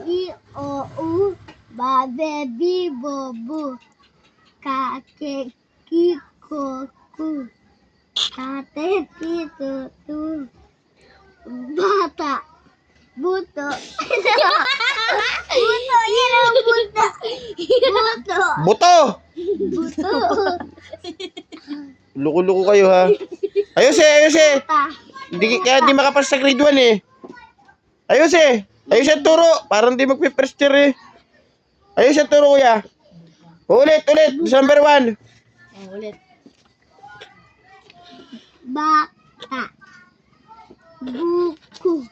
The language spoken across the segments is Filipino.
I, O, U, Ba, Be, Bi, Bo, Bu, Ka, Ke, Ki, Ko, Ku, Tate, Tito, Tu, Bata, Buto. Buto, yan ang buto. Buto. Buto! Buto. Luko-luko kayo ha. Ayos eh. Ta. Kaya di makapasa sa grade 1 eh. Ayos eh. Ayos ang turo. Parang di magpe-first year eh. Ayos ang turo kuya. Ulit. Number 1. Ulit. Bata. Buko.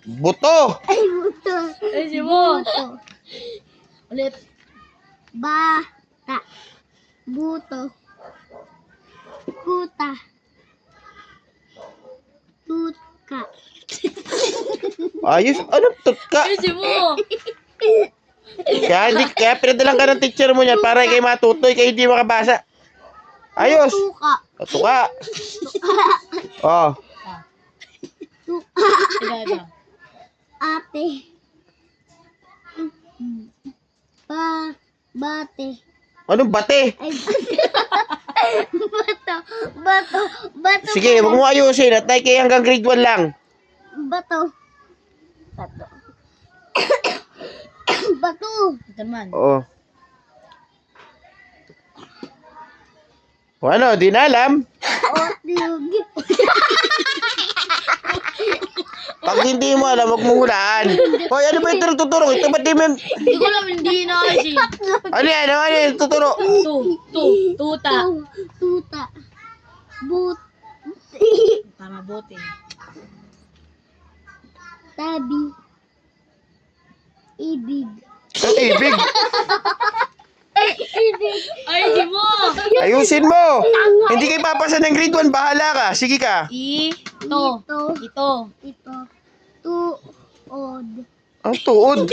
Buto. Ay, buto. Ay, si mo. Buto. Ulit. Bata. Buto. Kuta. Tutka. Ayos. Ano tutka? Ay, si mo. Kaya pinadalang ka ng teacher mo niya para kayo matutoy kayo hindi makabasa. Ayos. Tuka. Tuka. Oh. Tuka. Ito. Ate. Bate. Anong bate? Ay, bato. Sige, huwag mo ayusin at tayo kayo hanggang grade 1 lang. Bato. Bato. Ito naman. Oo. O ano, di na alam. Otlog. Pag hindi mo alam, huwag mong hulaan. Hoy, ano ba yung tuturo? Ito ba't di mo... Hindi ko alam, hindi na kasi. Ano yan? Tuturo? Tuta. Tuta. But. Tama, bote. Tabi. Ibig. Ang ibig. Ibig. Ay, si mo. Ayusin mo. Hindi kayo papasa ng grade 1. Bahala ka. Sige ka. Ito. Ito. Tuod. Ang tuod.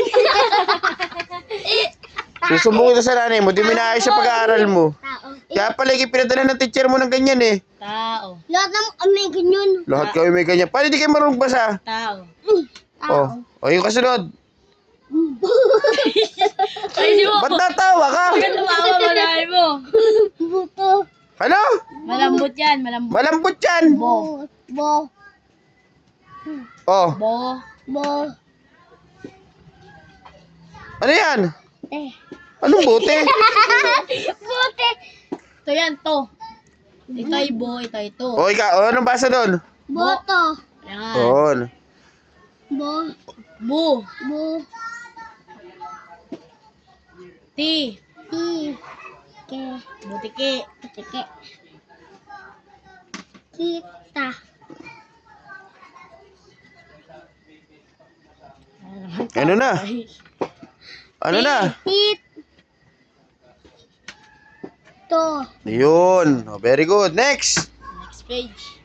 Susumbong kita sa nanay mo. Di minayos sa pag-aaral mo. Tao. Kaya pala pinadala ng teacher mo ng ganyan eh. Tao. Lahat ng may ganyan. Lahat kayo may ganyan. Paano di kayo marunong basa? Tao. Oh. O yung kasunod. Ay, si mo. Ba't natawa ka? Bakit tumawa malay mo? Buto. Ano? Malambot yan, malambot. Malambot yan. Bo. Oh. Bo. Ano yan? Te. Anong bote? Bote. Ito yan, to. Ito ay bo, ito ay to. O ikaw, anong basa doon? Boto. Yan. Doon. Bo. Bu. Bo. Ti. Ti. Ke. Butiki. Tike. Kita. Ano na? Ano na? Tit. To. Yun. Oh, very good. Next. Next page.